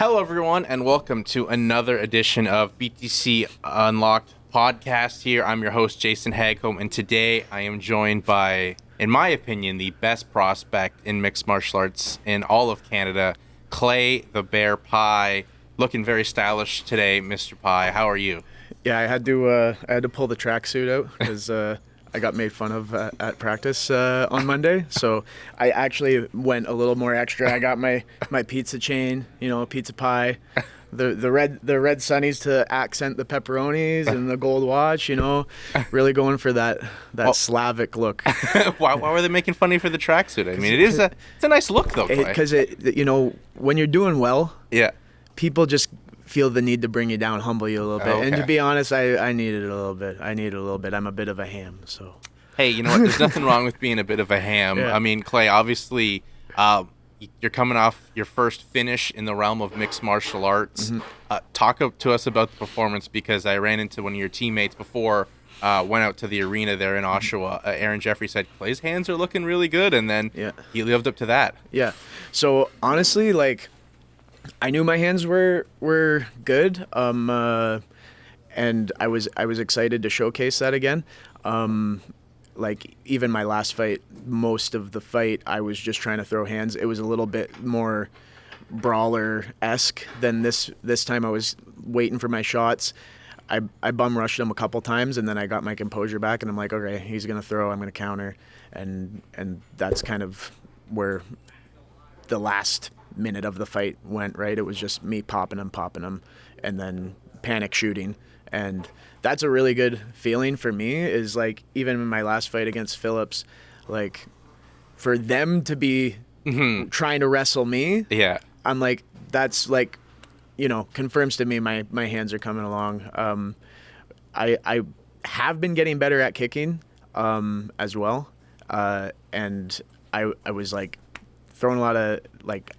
Hello, everyone, and welcome to another edition of BTC Unlocked podcast here. I'm your host, Jason Hagholm, and today I am joined by, in my opinion, the best prospect in mixed martial arts in all of Canada, Clay the Bear Pie. Looking very stylish today, Mr. Pie. How are you? Yeah, I had to pull the tracksuit out because I got made fun of at practice on Monday. So I actually went a little more extra. I got my pizza chain, pizza pie, the red sunnies to accent the pepperonis, and the gold watch. Really going for that Slavic look. Why were they making fun of you for the tracksuit? I mean, it's a nice look though. Because when you're doing well, yeah, people just feel the need to bring you down, humble you a little bit. Okay. And to be honest, I needed a little bit. I'm a bit of a ham, so. Hey, you know what? There's nothing wrong with being a bit of a ham. Yeah. I mean, Clay, obviously, you're coming off your first finish in the realm of mixed martial arts. Mm-hmm. Talk to us about the performance, because I ran into one of your teammates before, went out to the arena there in Oshawa. Aaron Jeffrey said, Clay's hands are looking really good, and then he lived up to that. Yeah. So, honestly, I knew my hands were good, and I was excited to showcase that again. Even my last fight, most of the fight, I was just trying to throw hands. It was a little bit more brawler-esque than this time. I was waiting for my shots. I bum rushed him a couple times, and then I got my composure back, and I'm like, okay, he's gonna throw, I'm gonna counter, and that's kind of where the last minute of the fight went, right? It was just me popping him, and then panic shooting. And that's a really good feeling for me, is even in my last fight against Phillips, for them to be trying to wrestle me, I'm like, that's confirms to me my hands are coming along. I have been getting better at kicking as well, and I was throwing a lot of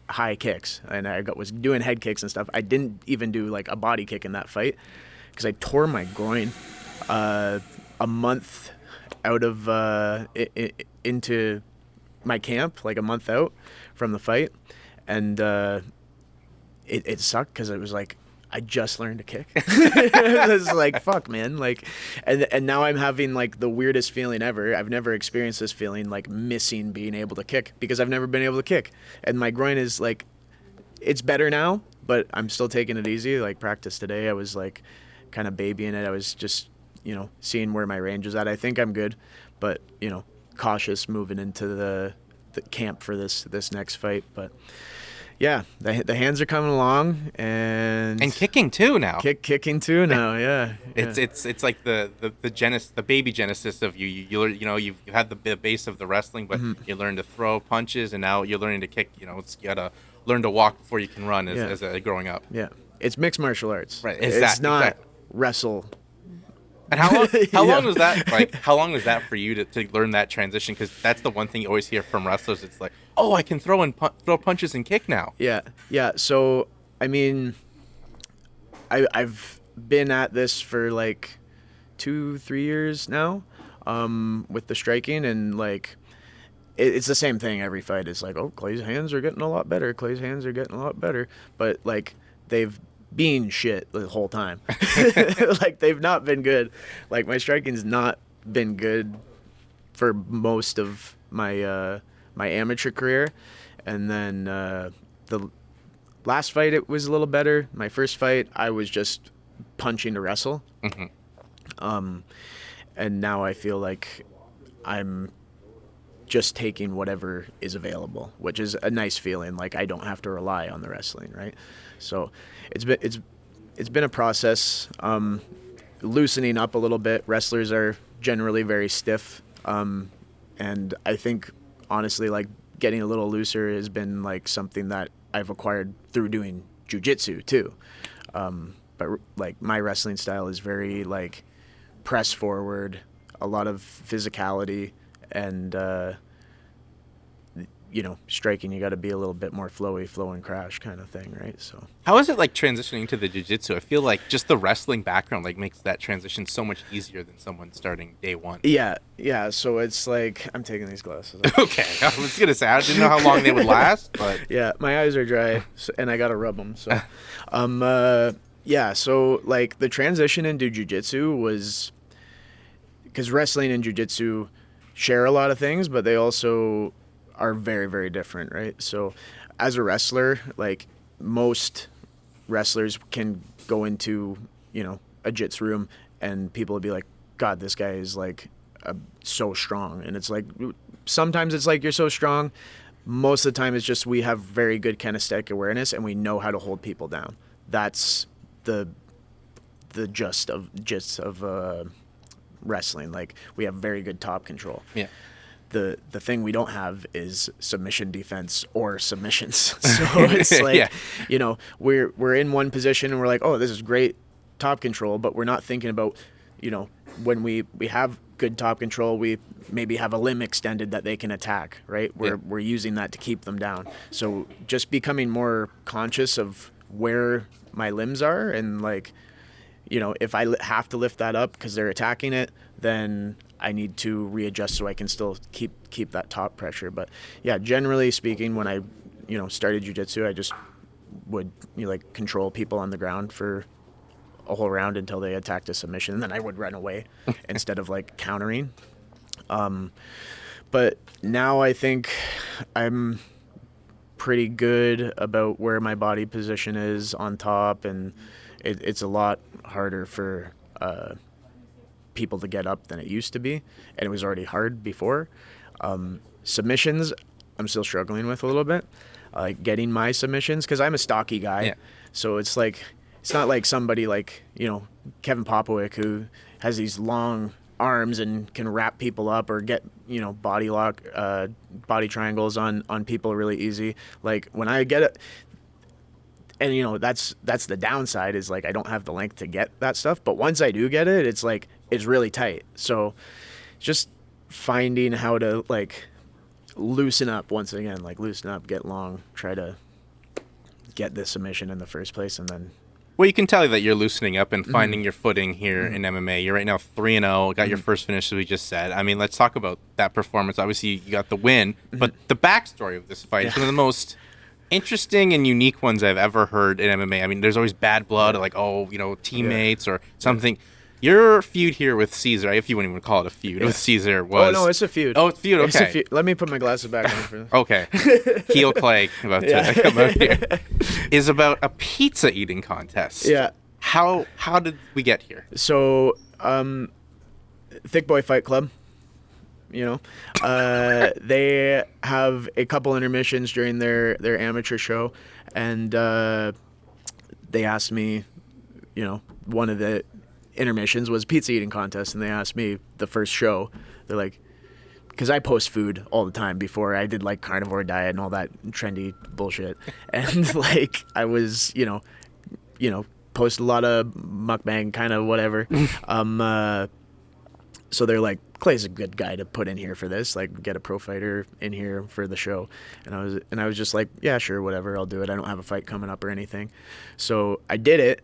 high kicks, and I was doing head kicks and stuff. I didn't even do a body kick in that fight because I tore my groin a month out of into my camp, a month out from the fight, and it sucked because it was I just learned to kick. It was fuck, man. And now I'm having the weirdest feeling ever. I've never experienced this feeling, missing being able to kick, because I've never been able to kick. And my groin is it's better now, but I'm still taking it easy. Practice today, I was kind of babying it. I was just, seeing where my range is at. I think I'm good, but, cautious moving into the camp for this next fight. But yeah, the hands are coming along, and kicking too now. Kicking too now, yeah. It's like the baby genesis of you. You've had the base of the wrestling, but you learn to throw punches, and now you're learning to kick. You gotta learn to walk before you can run as growing up. Yeah, it's mixed martial arts. Right, it's not wrestle. And how long was that? How long was that for you to learn that transition? Because that's the one thing you always hear from wrestlers. It's I can throw punches and kick now. Yeah. So I mean, I've been at this for 2-3 years now, with the striking, and it's the same thing every fight. It's Clay's hands are getting a lot better. But they've been shit the whole time. They've not been good. My striking's not been good for most of my my amateur career, and then the last fight it was a little better. My first fight I was just punching to wrestle, and now I feel like I'm just taking whatever is available, which is a nice feeling. I don't have to rely on the wrestling, right? So it's been a process, loosening up a little bit. Wrestlers are generally very stiff, and I think honestly getting a little looser has been something that I've acquired through doing jiu-jitsu too. But my wrestling style is very press forward, a lot of physicality, and striking, you got to be a little bit more flowy, flow and crash kind of thing, right? So How is it like transitioning to the jiu-jitsu? I feel like just the wrestling background like makes that transition so much easier than someone starting day one. yeah. So it's like, I'm taking these glasses off. Okay, I was gonna say I didn't know how long they would last, but Yeah, my eyes are dry, and I gotta rub them. So, yeah. So like the transition into jiu-jitsu was because wrestling and jiu-jitsu share a lot of things, but they also are very, very different, right? So as a wrestler, like most wrestlers can go into, a jits room and people will be like, God, this guy is like so strong. And it's like, sometimes it's like you're so strong. Most of the time it's just we have very good kinesthetic awareness and we know how to hold people down. That's the gist of wrestling. Like we have very good top control. yeah. The thing we don't have is submission defense or submissions. So it's like, Yeah. We're in one position and we're like, oh, this is great top control, but we're not thinking about, when we have good top control, we maybe have a limb extended that they can attack, right? We're using that to keep them down. So just becoming more conscious of where my limbs are and like, if I have to lift that up because they're attacking it, then I need to readjust so I can still keep that top pressure. But yeah, generally speaking, when I, started jiu-jitsu, I just would control people on the ground for a whole round until they attacked a submission, and then I would run away instead of like countering. But now I think I'm pretty good about where my body position is on top, and it's a lot harder for people to get up than it used to be, and it was already hard before. Submissions, I'm still struggling with a little bit, getting my submissions because I'm a stocky guy. Yeah. So it's like it's not like somebody like Kevin Popovic who has these long arms and can wrap people up or get body lock, body triangles on people really easy. Like when I get it. And that's the downside is like I don't have the length to get that stuff, but once I do get it, it's like it's really tight. So just finding how to like loosen up once again, like loosen up, get long, try to get the submission in the first place, and then Well, you can tell that you're loosening up and finding your footing here in MMA. You're right now 3-0, got your first finish, as we just said. I mean, let's talk about that performance. Obviously, you got the win, but the backstory of this fight is one of the most interesting and unique ones I've ever heard in MMA. I mean, there's always bad blood, like, teammates or something. Your feud here with Caesar, if you wouldn't even call it a feud, with Caesar was... Oh, no, it's a feud. Oh, it's a feud, okay. It's a feud. Let me put my glasses back on for this. Okay. Heel Clay about to come out here. Is about a pizza eating contest. Yeah. How did we get here? So, Thick Boy Fight Club, they have a couple intermissions during their amateur show, and they asked me, one of the intermissions was pizza eating contest, and they asked me the first show. They're like, because I post food all the time before I did like carnivore diet and all that trendy bullshit, and like I was post a lot of mukbang kind of whatever. So they're like, Clay's a good guy to put in here for this, like get a pro fighter in here for the show. And I was just like, yeah, sure, whatever, I'll do it. I don't have a fight coming up or anything. So I did it,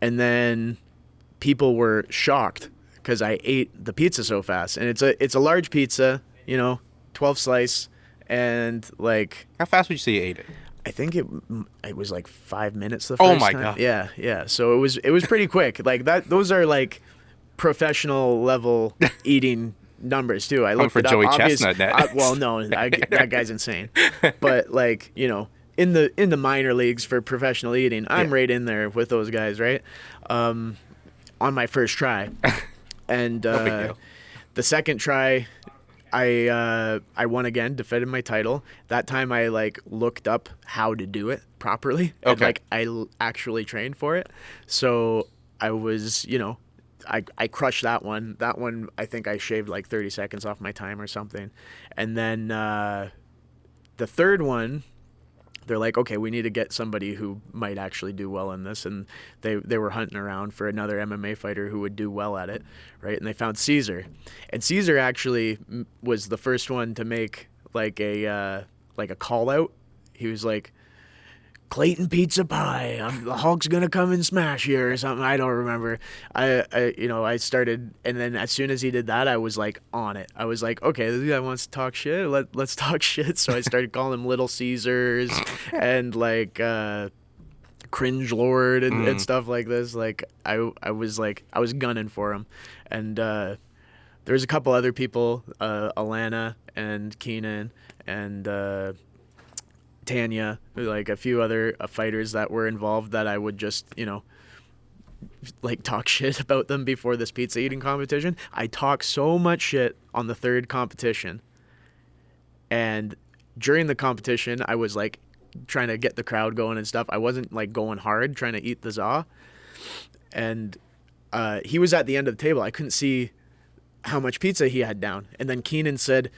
and then people were shocked because I ate the pizza so fast. And it's a large pizza, 12 slice, and like... How fast would you say you ate it? I think it was like 5 minutes the first time. Oh my God. Yeah. So it was pretty quick. Like that. Those are like professional level eating numbers too. I looked for it up. Joey Chestnut. Well, no, that guy's insane. But like in the minor leagues for professional eating, I'm right in there with those guys, right? On my first try, and No big deal. the second try, I won again, defended my title. That time I like looked up how to do it properly. And, Okay. like I actually trained for it. So I was, I crushed that one. That one, I think I shaved like 30 seconds off my time or something. And then the third one, they're like, okay, we need to get somebody who might actually do well in this. And they were hunting around for another MMA fighter who would do well at it, right? And they found Caesar. And Caesar actually was the first one to make like a like a call out. He was like, Clayton Pizza Pie, the Hulk's gonna come and smash you or something. I don't remember. I started, and then as soon as he did that, I was like on it. I was like, okay, this guy wants to talk shit. Let's talk shit. So I started calling him Little Caesars and like Cringe Lord and stuff like this. Like I was gunning for him, and there's a couple other people, Alana and Keenan and Tanya, like a few other fighters that were involved that I would just, like talk shit about them before this pizza eating competition. I talked so much shit on the third competition. And during the competition, I was like trying to get the crowd going and stuff. I wasn't like going hard trying to eat the za. And he was at the end of the table. I couldn't see how much pizza he had down. And then Keenan said,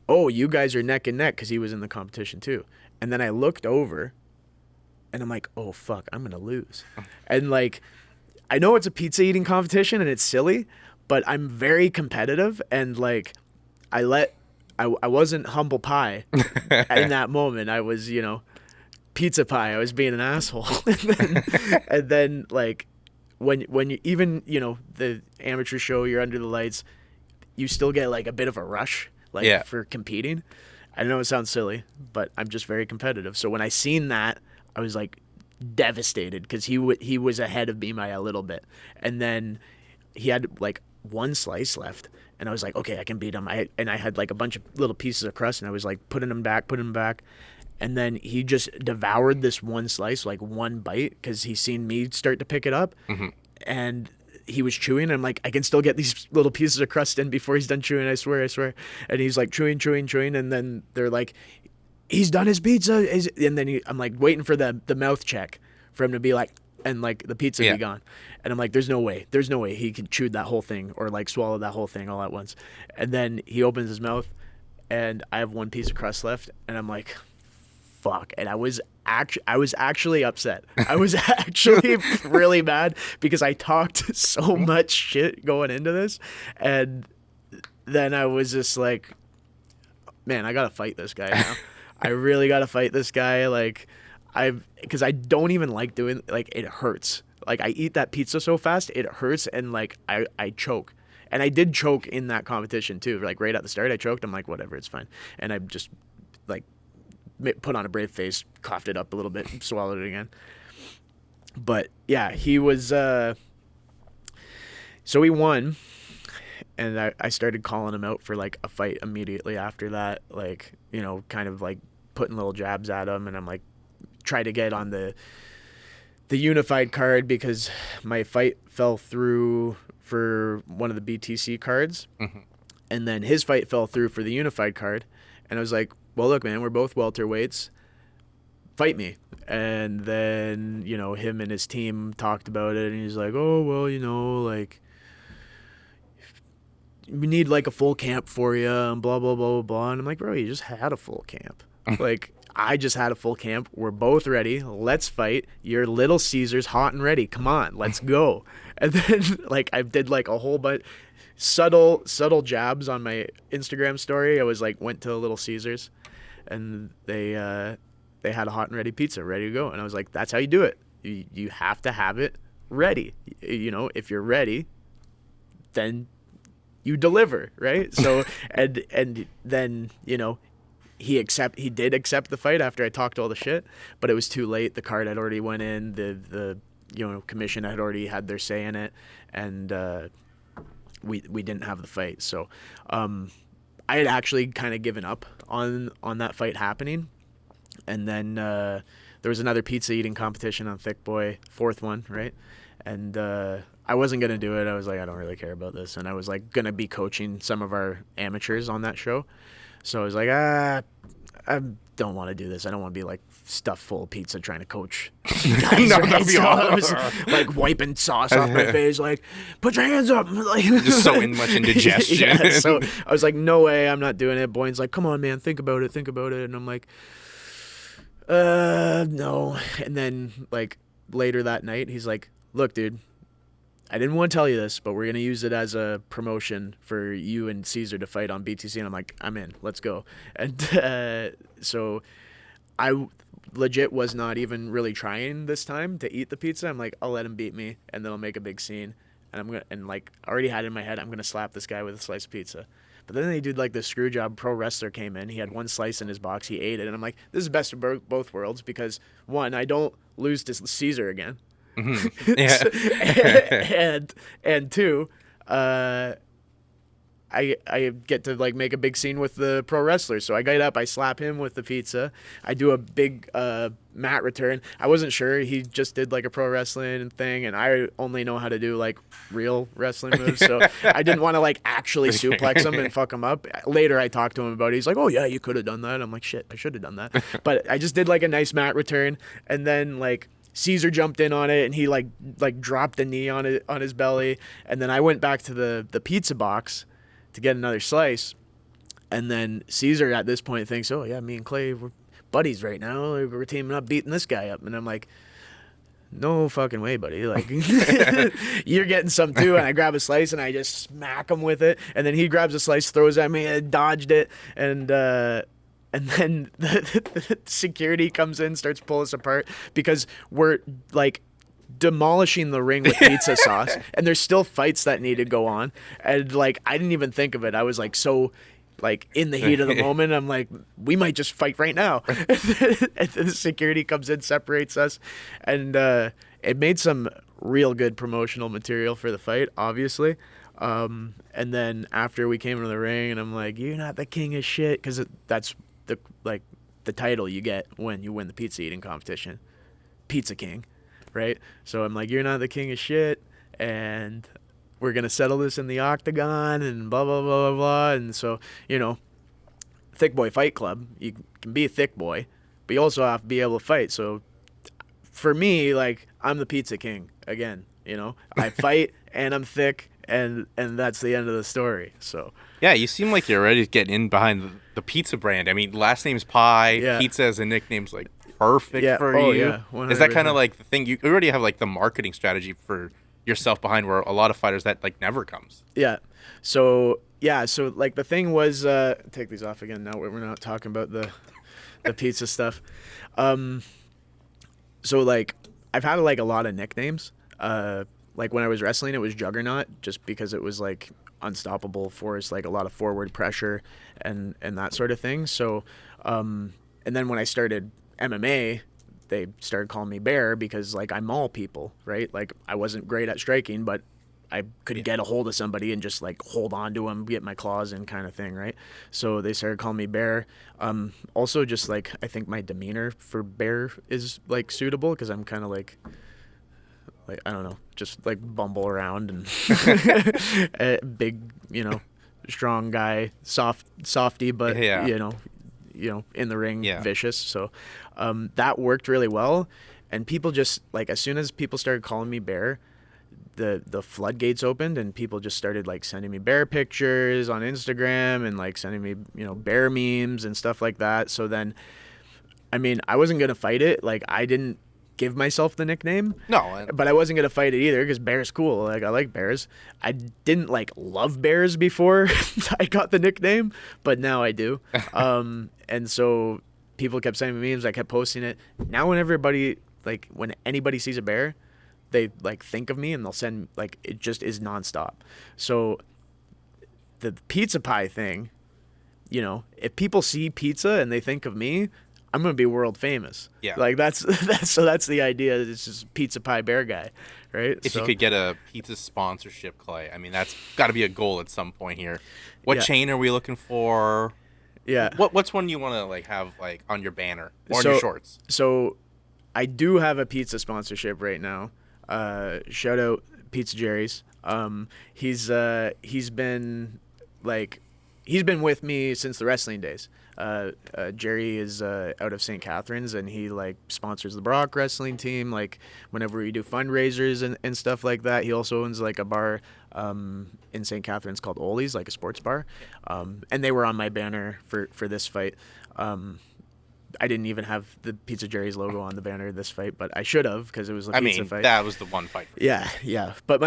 oh, you guys are neck and neck, because he was in the competition too. And then I looked over and I'm like, oh, fuck, I'm going to lose. And like, I know it's a pizza eating competition and it's silly, but I'm very competitive. And like, I wasn't humble pie in that moment. I was, pizza pie. I was being an asshole. and then like, when you even, the amateur show, you're under the lights, you still get like a bit of a rush, for competing. I know it sounds silly, but I'm just very competitive. So when I seen that, I was like devastated, because he was ahead of me by a little bit. And then he had like one slice left, and I was like, okay, I can beat him. I had like a bunch of little pieces of crust, and I was like putting them back. And then he just devoured this one slice, like one bite, because he seen me start to pick it up. Mm-hmm. And he was chewing, and I'm like, I can still get these little pieces of crust in before he's done chewing, I swear. And he's like chewing, and then they're like, he's done his pizza. And then I'm like waiting for the mouth check for him to be like, and like the pizza be gone. And I'm like, there's no way he could chew that whole thing or like swallow that whole thing all at once. And then he opens his mouth, and I have one piece of crust left, and I'm like, fuck. And I was actually upset. I was actually really mad, because I talked so much shit going into this. And then I was just like, man, I gotta fight this guy now. I really gotta fight this guy. Like, because I don't even like doing, like, it hurts. Like, I eat that pizza so fast, it hurts, and like I choke. And I did choke in that competition too. Like right at the start, I choked. I'm like, whatever, it's fine. And I just like put on a brave face, coughed it up a little bit, swallowed it again. But yeah, he was, so he won, and I started calling him out for like a fight immediately after that, like, kind of like putting little jabs at him. And I'm like, try to get on the unified card, because my fight fell through for one of the BTC cards. Mm-hmm. And then his fight fell through for the unified card. And I was like, well, look, man, we're both welterweights. Fight me. And then, him and his team talked about it, and he's like, oh, well, like, we need like a full camp for you, and blah, blah, blah, blah, blah. And I'm like, bro, you just had a full camp. Like, I just had a full camp. We're both ready. Let's fight. You're Little Caesars, hot and ready. Come on, let's go. And then, like, I did like a whole bunch subtle jabs on my Instagram story. I was like, went to Little Caesars, and they had a hot and ready pizza ready to go. And I was like, that's how you do it. You have to have it ready. If you're ready, then you deliver, right? So and then he did accept the fight after I talked all the shit, but it was too late. The card had already went in. The commission had already had their say in it, and we didn't have the fight. So I had actually kind of given up on that fight happening. And then there was another pizza eating competition on Thick Boy, fourth one, right? And I wasn't going to do it. I was like, I don't really care about this. And I was like going to be coaching some of our amateurs on that show. So I was like, I don't want to do this. I don't want to be like stuffed full of pizza trying to coach guys. No, right? that'd be So I awful. was like wiping sauce off my face, like, put your hands up. Like, Just so much indigestion. Yeah, so I was like, no way, I'm not doing it. Boyne's like, come on, man, think about it. And I'm like, no. And then like later that night, he's like, look, dude, I didn't want to tell you this, but we're going to use it as a promotion for you and Caesar to fight on BTC. And I'm like, I'm in. Let's go. And so I legit was not even really trying this time to eat the pizza. I'm like, I'll let him beat me, and then I'll make a big scene. And like, I already had it in my head, I'm going to slap this guy with a slice of pizza. But then they did like this screw job. Pro wrestler came in. He had one slice in his box. He ate it. And I'm like, this is best of both worlds because, one, I don't lose to Caesar again. Mm-hmm. Yeah. and two, I get to like make a big scene with the pro wrestler. So I get up, I slap him with the pizza. I do a big mat return. I wasn't sure. He just did like a pro wrestling thing, and I only know how to do like real wrestling moves. So I didn't want to like actually suplex him and fuck him up. Later I talked to him about it. He's like, oh yeah, you could have done that. I'm like, shit, I should have done that. But I just did like a nice mat return, and then like Caesar jumped in on it, and he like dropped a knee on his belly, and then I went back to the pizza box to get another slice, and then Caesar at this point thinks, oh yeah, me and Clay, we're buddies right now, we're teaming up beating this guy up. And I'm like, no fucking way, buddy, like you're getting some too. And I grab a slice and I just smack him with it, and then he grabs a slice, throws at me, I dodged it, and then the security comes in, starts pulling us apart because we're like demolishing the ring with pizza sauce, and there's still fights that need to go on. And like, I didn't even think of it. I was like so like in the heat of the moment. I'm like, we might just fight right now. And the security comes in, separates us, and it made some real good promotional material for the fight, obviously. And then after we came into the ring, and I'm like, you're not the king of shit, because that's the title you get when you win the pizza eating competition, Pizza King. Right? So I'm like, you're not the king of shit, and we're going to settle this in the octagon, and blah, blah, blah, blah, blah. And so, you know, Thick Boy Fight Club, you can be a thick boy, but you also have to be able to fight. So for me, like, I'm the Pizza King again, you know? I fight, and I'm thick, and that's the end of the story. So yeah, you seem like you're ready to get in behind the pizza brand. I mean, last name's Pie. Yeah. Pizza as a nickname's like perfect for you. Yeah, 100%. Is that kind of like the thing? You already have like the marketing strategy for yourself behind, where a lot of fighters that like never comes. Yeah. So like the thing was, take these off again now. We're not talking about the pizza stuff. So like I've had like a lot of nicknames. Like when I was wrestling, it was Juggernaut, just because it was like unstoppable force, like a lot of forward pressure and that sort of thing. So, and then when I started MMA, they started calling me Bear, because like I maul people, right? Like I wasn't great at striking, but I could get a hold of somebody and just like hold on to them, get my claws in, kind of thing, right? So they started calling me Bear. Also just like, I think my demeanor for Bear is like suitable, because I'm kind of like I don't know, just like bumble around and big, you know, strong guy, softy, but you know, in the ring, vicious. So that worked really well, and people just like, as soon as people started calling me Bear, the floodgates opened, and people just started like sending me bear pictures on Instagram, and like sending me, you know, bear memes and stuff like that. So then, I mean, I wasn't gonna fight it. Like, I didn't give myself the nickname. No. But I wasn't gonna fight it either, because Bear's cool. Like, I like bears. I didn't like love bears before I got the nickname, but now I do. And so people kept sending me memes. I kept posting it. Now when anybody sees a bear, they like think of me, and they'll send, like, it just is nonstop. So the pizza pie thing, you know, if people see pizza and they think of me, I'm gonna be world famous. Yeah, like that's the idea. It's just Pizza Pie Bear guy, right? If you could get a pizza sponsorship, Clay, I mean, that's got to be a goal at some point here. What chain are we looking for? Yeah. What's one you want to like have like on your banner or on your shorts? So I do have a pizza sponsorship right now. Shoutout Pizza Jerry's. He's been with me since the wrestling days. Jerry is out of St. Catharines, and he like sponsors the Brock wrestling team, like whenever we do fundraisers and stuff like that. He also owns like a bar in St. Catharines called Oli's, like a sports bar, and they were on my banner for this fight. I didn't even have the Pizza Jerry's logo on the banner of this fight, but I should have because it was a pizza fight. That was the one fight. Yeah. But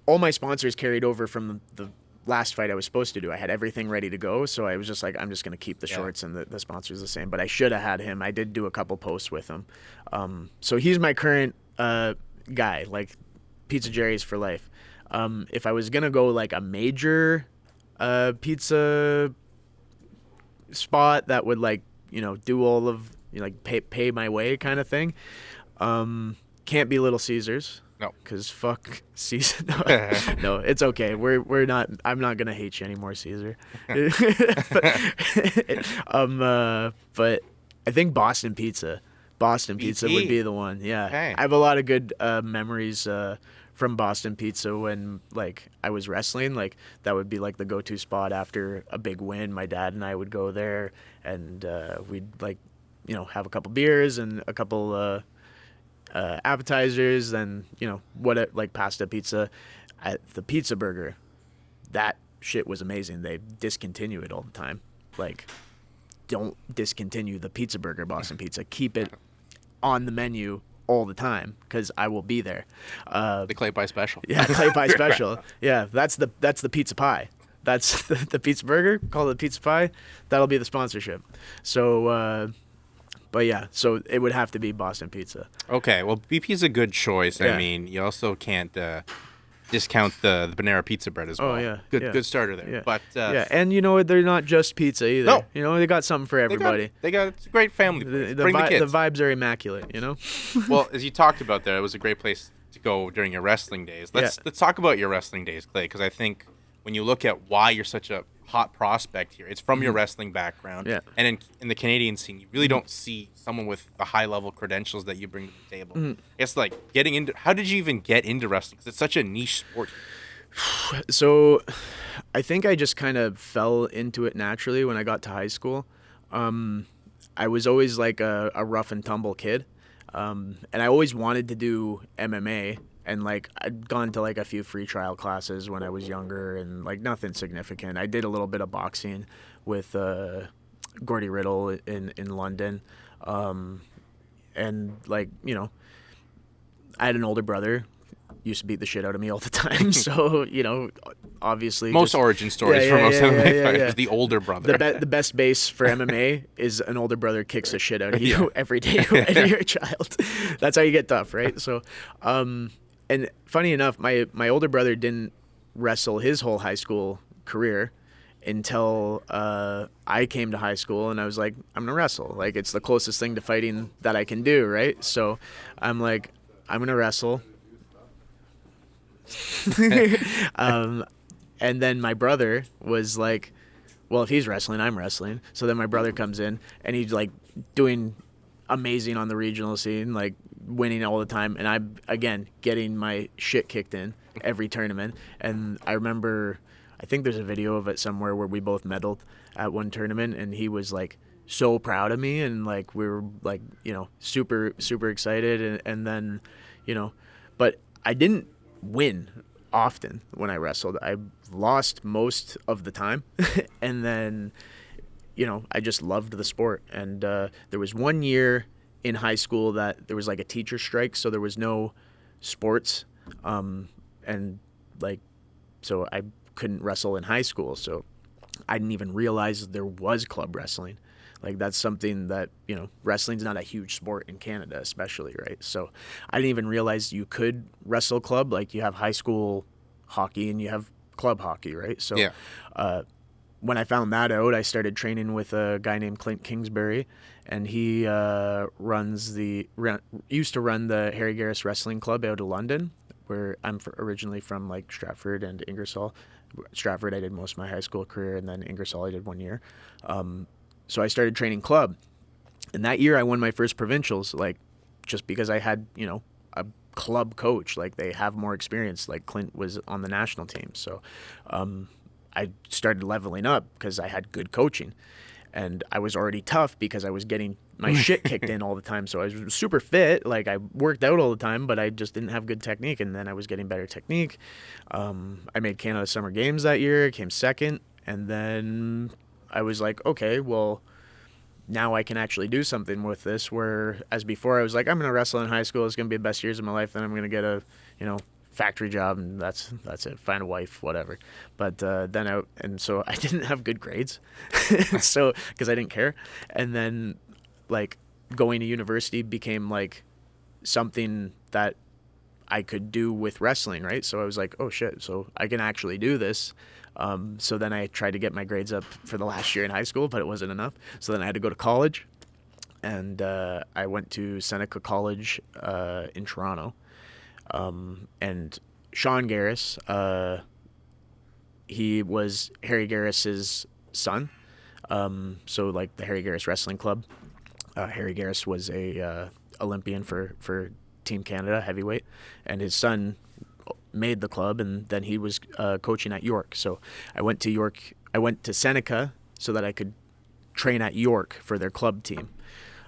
all my sponsors carried over from the last fight I was supposed to do. I had everything ready to go, so I was just like, I'm just going to keep the shorts and the sponsors the same. But I should have had him. I did do a couple posts with him. So he's my current guy, like Pizza Jerry's for life. If I was going to go like a major pizza spot that would like, do all of, like pay my way kind of thing, can't be Little Caesars. No, because fuck Caesar. No, it's okay. We're not. I'm not gonna hate you anymore, Caesar. But I think Boston Pizza. Boston Pizza would be the one. Yeah, okay. I have a lot of good memories from Boston Pizza when like I was wrestling. Like that would be like the go-to spot after a big win. My dad and I would go there, and we'd like have a couple beers and a couple. Appetizers, and like pasta, pizza. The pizza burger, that shit was amazing. They discontinue it all the time. Like, don't discontinue the pizza burger, Boston Pizza. Keep it on the menu all the time because I will be there. The clay pie special. Yeah, clay pie special. Yeah, that's the pizza pie. That's the pizza burger. Call it pizza pie. That'll be the sponsorship. So. But yeah, so it would have to be Boston Pizza. Okay, well, BP's a good choice. Yeah. I mean, you also can't discount the Panera pizza bread as well. Oh yeah, good starter there. Yeah. But and they're not just pizza either. No. They got something for everybody. They got it's a great family place. The Bring the kids. The vibes are immaculate. Well, as you talked about there, it was a great place to go during your wrestling days. Let's talk about your wrestling days, Clay, because I think when you look at why you're such a hot prospect here, it's from your wrestling background. Yeah. And in the Canadian scene, you really don't see someone with the high level credentials that you bring to the table. It's like how did you even get into wrestling? Because it's such a niche sport. So I think I just kind of fell into it naturally when I got to high school. I was always like a rough and tumble kid. And I always wanted to do MMA. And like I'd gone to like a few free trial classes when I was younger, and like nothing significant. I did a little bit of boxing with Gordy Riddle in London, and like I had an older brother, used to beat the shit out of me all the time. So obviously Most origin stories for most MMA fighters, the older brother. The best base for MMA is an older brother kicks the shit out of you every day when you're a child. That's how you get tough, right? So. And funny enough, my older brother didn't wrestle his whole high school career until I came to high school, and I was like, I'm gonna wrestle. Like it's the closest thing to fighting that I can do, right? So I'm like, I'm gonna wrestle. And then my brother was like, well, if he's wrestling, I'm wrestling. So then my brother comes in, and he's like doing amazing on the regional scene, like winning all the time, and I'm again getting my shit kicked in every tournament. And I remember, I think there's a video of it somewhere where we both medaled at one tournament, and he was like so proud of me, and like we were like super excited, and then but I didn't win often when I wrestled. I lost most of the time. And then I just loved the sport. And there was one year in high school that there was like a teacher strike, so there was no sports, and like so I couldn't wrestle in high school, so I didn't even realize there was club wrestling. Like that's something that wrestling's not a huge sport in Canada especially, right? So I didn't even realize you could wrestle club. Like you have high school hockey and you have club hockey, right? So when I found that out, I started training with a guy named Clint Kingsbury, and he used to run the Harry Garris Wrestling Club out of London, where I'm originally from, like Stratford and Ingersoll. Stratford, I did most of my high school career, and then Ingersoll, I did 1 year. So I started training club, and that year I won my first provincials, like just because I had a club coach. Like they have more experience. Like Clint was on the national team, so. I started leveling up because I had good coaching, and I was already tough because I was getting my shit kicked in all the time. So I was super fit. Like I worked out all the time, but I just didn't have good technique. And then I was getting better technique. I made Canada Summer Games that year, came second. And then I was like, okay, well, now I can actually do something with this, where as before I was like, I'm going to wrestle in high school. It's going to be the best years of my life. Then I'm going to get a, factory job, and that's it. Find a wife, whatever. But so I didn't have good grades, so because I didn't care. And then like going to university became like something that I could do with wrestling, right? So I was like, oh shit, so I can actually do this. So then I tried to get my grades up for the last year in high school, but it wasn't enough. So then I had to go to college, and I went to Seneca College in Toronto. And Sean Garris, he was Harry Garris's son. So like the Harry Garris Wrestling Club. Harry Garris was a Olympian for Team Canada heavyweight, and his son made the club, and then he was coaching at York. So I went to Seneca so that I could train at York for their club team.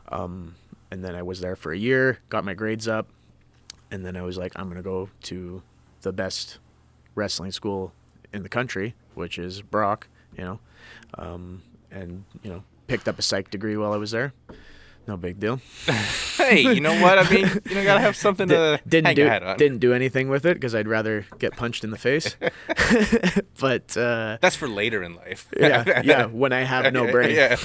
And then I was there for a year, got my grades up, and then I was like, I'm going to go to the best wrestling school in the country, which is Brock, and picked up a psych degree while I was there. No big deal. Hey, you know what? I mean, gotta have something to hang your head on. Didn't do anything with it because I'd rather get punched in the face. But that's for later in life. yeah, when I have no brain. Yeah.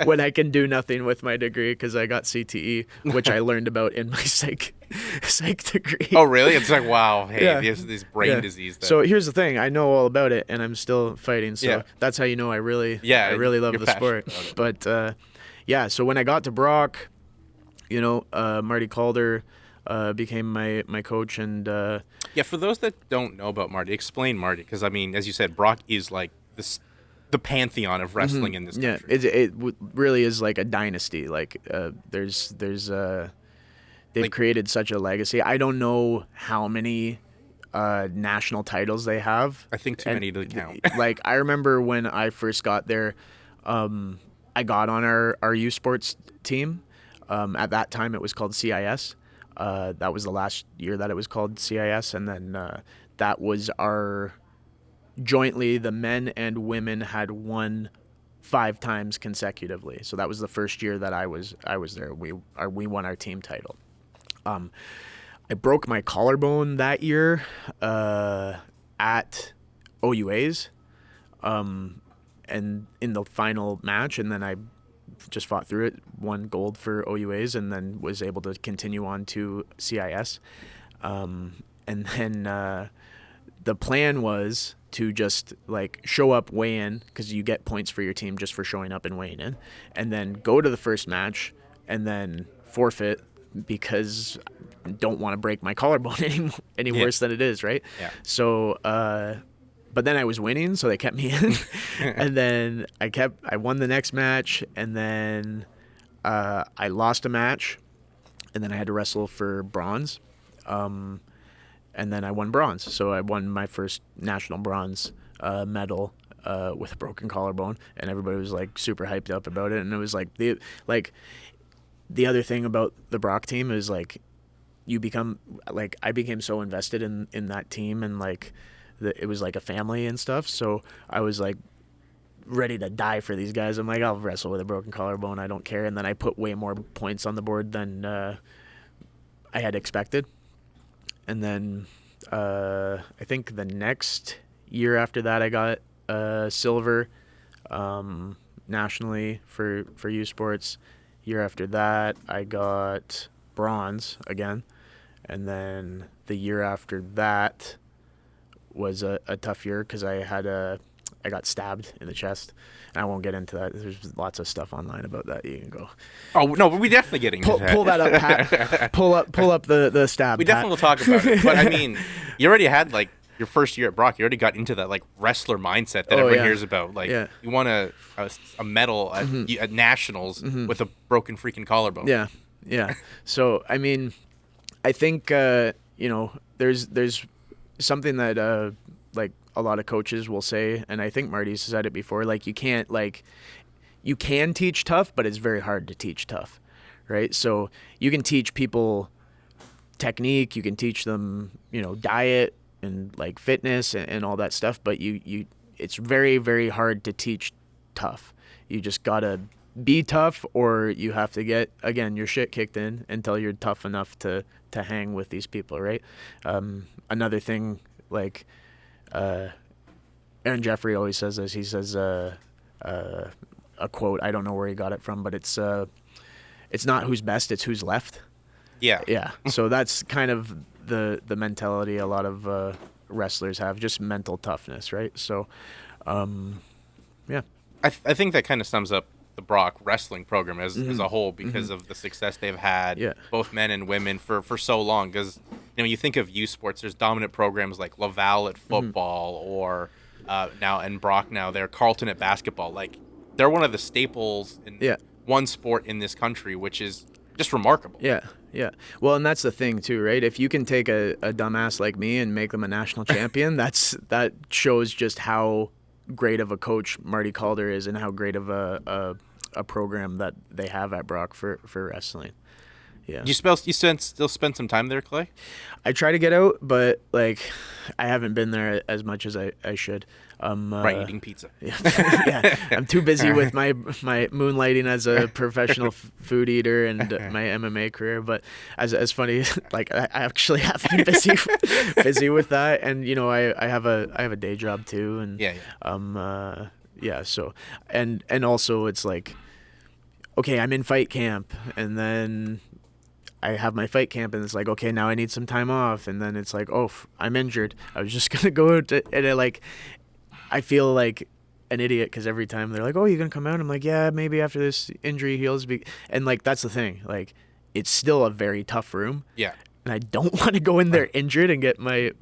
When I can do nothing with my degree because I got CTE, which I learned about in my psych degree. Oh, really? It's like, wow, hey, this brain disease. So here's the thing. I know all about it, and I'm still fighting. So that's how you know I really love the sport. But yeah, so when I got to Brock, Marty Calder became my coach, and for those that don't know about Marty, explain Marty, because I mean, as you said, Brock is like the pantheon of wrestling in this country. It really is like a dynasty. Like they've created such a legacy. I don't know how many national titles they have. I think too many to count. Like I remember when I first got there. I got on our U Sports team. At that time, it was called CIS. That was the last year that it was called CIS, and then that was jointly the men and women had won 5 times consecutively. So that was the first year that I was there. We won our team title. I broke my collarbone that year at OUA's. And in the final match, and then I just fought through it, won gold for OUAs, and then was able to continue on to CIS. And then the plan was to just like show up, weigh in, because you get points for your team just for showing up and weighing in, and then go to the first match, and then forfeit because I don't want to break my collarbone any worse than it is, right? Yeah. So, but then I was winning, so they kept me in. And then I won the next match, and then I lost a match, and then I had to wrestle for bronze. And then I won bronze. So I won my first national bronze medal with a broken collarbone, and everybody was like super hyped up about it. And it was like the other thing about the Brock team is like I became so invested in that team, and like it was like a family and stuff. So I was like ready to die for these guys. I'm like, I'll wrestle with a broken collarbone. I don't care. And then I put way more points on the board than I had expected. And then I think the next year after that, I got silver nationally for U Sports. Year after that, I got bronze again. And then the year after that was a tough year because I got stabbed in the chest, and I won't get into that. There's lots of stuff online about that. You can go. Oh no, but we definitely getting into that. Pull that up, Pat. pull up the stab. We definitely will talk about it. But I mean, you already had like your first year at Brock. You already got into that like wrestler mindset that everyone hears about. Like you won a medal at nationals with a broken freaking collarbone. Yeah. So I mean, I think there's something that like a lot of coaches will say, and I think Marty's said it before, like you can teach tough, but it's very hard to teach tough, right? So you can teach people technique, you can teach them, diet and like fitness and all that stuff, but it's very, very hard to teach tough. You just gotta be tough, or you have to get, again, your shit kicked in until you're tough enough to hang with these people, right? Another thing, like Aaron Jeffrey always says this. He says a quote. I don't know where he got it from, but it's not who's best, it's who's left. Yeah. Yeah. So that's kind of the mentality a lot of wrestlers have, just mental toughness, right? So, yeah. I think that kind of sums up the Brock wrestling program as a whole, because of the success they've had, both men and women, for so long. Because you think of youth sports, there's dominant programs like Laval at football, or now and Brock now they're Carleton at basketball. Like, they're one of the staples in one sport in this country, which is just remarkable. Yeah. Well, and that's the thing too, right? If you can take a dumbass like me and make them a national champion, that shows just how great of a coach Marty Calder is, and how great of a program that they have at Brock for wrestling. Yeah. You still spend some time there, Clay? I try to get out, but like I haven't been there as much as I should. Right, eating pizza. Yeah, I'm too busy with my moonlighting as a professional food eater and my MMA career. But as funny, like I actually have been busy with that, and I have a day job too, and So and also it's like, okay, I'm in fight camp, and then I have my fight camp, and it's like, okay, now I need some time off, and then it's like, oh, I'm injured. I was just gonna go and I feel like an idiot, because every time they're like, oh, you gonna come out? I'm like, yeah, maybe after this injury heals. And like, that's the thing. Like, it's still a very tough room. Yeah. And I don't want to go in there injured and get my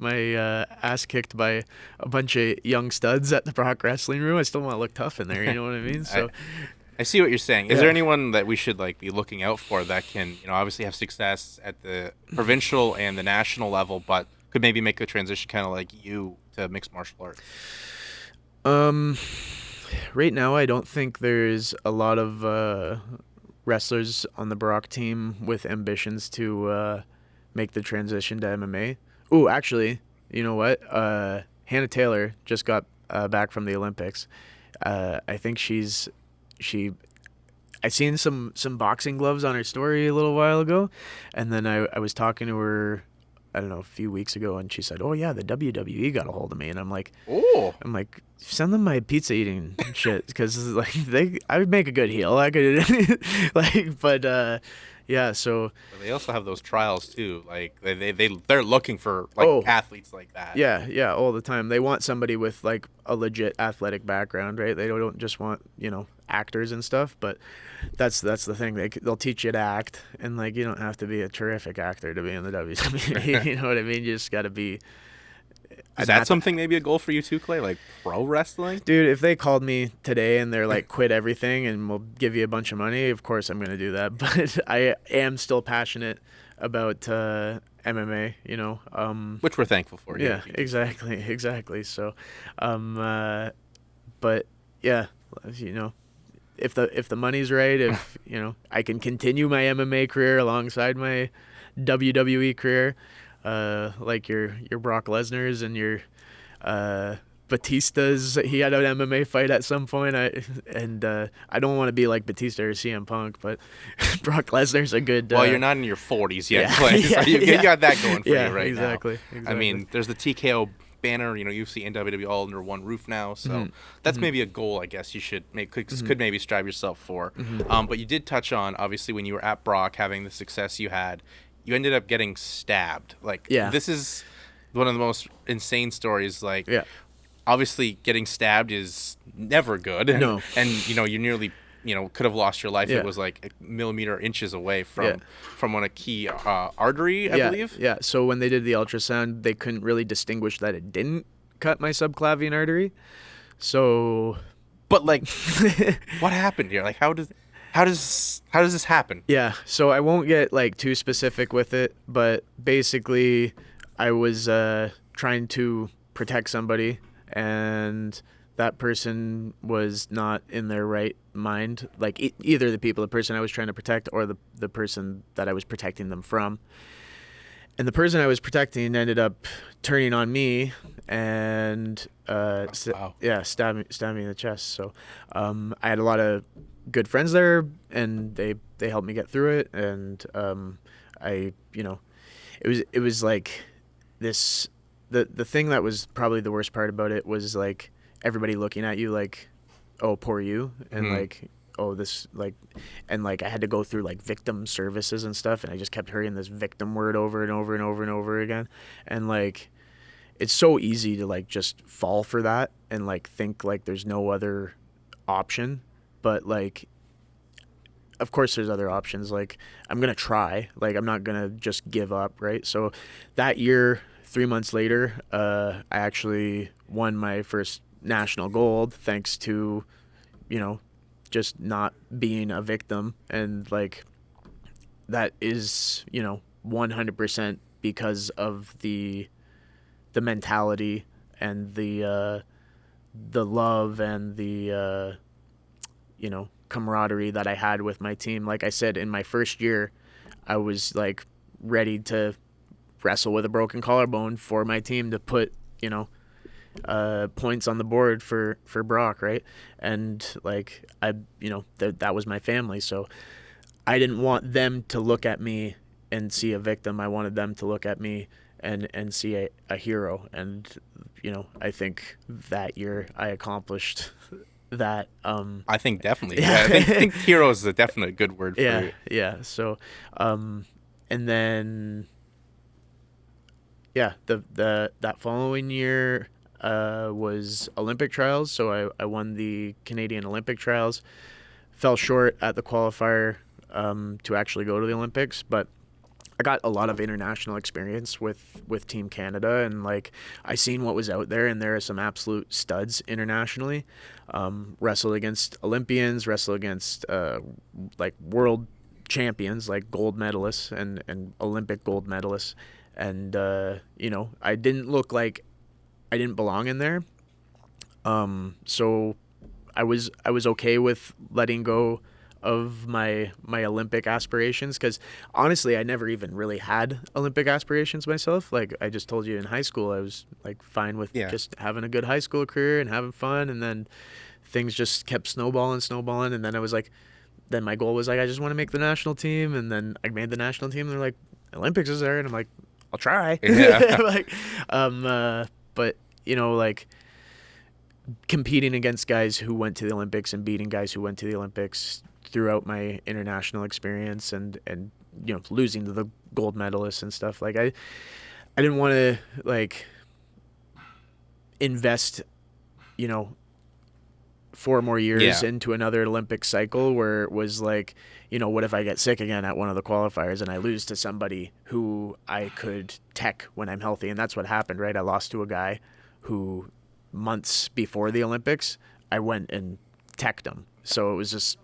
ass kicked by a bunch of young studs at the Brock Wrestling Room. I still want to look tough in there. You know what I mean? So. I see what you're saying. Is there anyone that we should be looking out for that can, obviously have success at the provincial and the national level, but could maybe make a transition kind of like you to mixed martial arts? Right now, I don't think there's a lot of wrestlers on the Brock team with ambitions to make the transition to MMA. Ooh, actually, you know what? Hannah Taylor just got back from the Olympics. I think I seen some boxing gloves on her story a little while ago, and then I was talking to her, I don't know, a few weeks ago, and she said, oh yeah, the WWE got a hold of me, and I'm like, send them my pizza eating shit, because like I would make a good heel. I could yeah, so they also have those trials too. Like they're looking for athletes like that. Yeah, all the time. They want somebody with like a legit athletic background, right? They don't just want actors and stuff. But that's the thing. They'll teach you to act, and like you don't have to be a terrific actor to be in the WWE. You know what I mean? You just got to be. Is that something maybe a goal for you too, Clay? Like pro wrestling? Dude, if they called me today and they're like, quit everything and we'll give you a bunch of money, of course I'm going to do that. But I am still passionate about MMA, Which we're thankful for. Yeah, exactly. So, but yeah, if the money's right, if, I can continue my MMA career alongside my WWE career, like your Brock Lesnar's and your Batista's. He had an MMA fight at some point. I don't want to be like Batista or CM Punk, but Brock Lesnar's a good. Well, you're not in your 40s yet, Clay. So you got that going for you right exactly, now. Exactly. I mean, there's the TKO banner. UFC and WWE all under one roof now. So that's maybe a goal, I guess you should could maybe strive yourself for. But you did touch on, obviously, when you were at Brock, having the success you had. You ended up getting stabbed. This is one of the most insane stories. Obviously, getting stabbed is never good. No. And you nearly, could have lost your life. Yeah. It was like a millimeter inches away from a key artery, I believe. Yeah. So when they did the ultrasound, they couldn't really distinguish that it didn't cut my subclavian artery. So. But what happened here? How does this happen? Yeah, so I won't get too specific with it, but basically I was trying to protect somebody, and that person was not in their right mind, either the person I was trying to protect or the person that I was protecting them from. And the person I was protecting ended up turning on me and stabbed me in the chest. So I had a lot of good friends there, and they helped me get through it. And it was like this. The thing that was probably the worst part about it was like everybody looking at you like, oh, poor you, and like, oh, this, like, and like I had to go through like victim services and stuff, and I just kept hearing this victim word over and over and over and over again, and like it's so easy to like just fall for that and like think like there's no other option, but like of course there's other options. Like I'm gonna try, like I'm not gonna just give up, right? So that year, 3 months later, I actually won my first national gold thanks to, just not being a victim. And like that is, 100% because of the mentality and the love and the camaraderie that I had with my team. Like I said, in my first year, I was like ready to wrestle with a broken collarbone for my team to put points on the board for Brock, right? And like that was my family, so I didn't want them to look at me and see a victim. I wanted them to look at me and see a hero. And I think that year I accomplished that. I think definitely. Yeah, I think hero is a definite good word for it. Yeah. So, and then, yeah, that following year was Olympic trials. So I won the Canadian Olympic trials. Fell short at the qualifier to actually go to the Olympics, but I got a lot of international experience with Team Canada, and like I seen what was out there, and there are some absolute studs internationally. Wrestled against Olympians, wrestled against like world champions, like gold medalists and Olympic gold medalists, and I didn't look like I didn't belong in there. So I was okay with letting go of my Olympic aspirations, because honestly I never even really had Olympic aspirations myself. Like I just told you, in high school I was like fine with just having a good high school career and having fun, and then things just kept snowballing, and then I was like, then my goal was like, I just want to make the national team, and then I made the national team, and they're like, Olympics is there, and I'm like, I'll try. Like but like competing against guys who went to the Olympics and beating guys who went to the Olympics throughout my international experience, and losing to the gold medalists and stuff, like I didn't want to like invest 4 more years into another Olympic cycle where it was like, what if I get sick again at one of the qualifiers and I lose to somebody who I could tech when I'm healthy? And that's what happened, right? I lost to a guy who months before the Olympics I went and teched him. So it was just,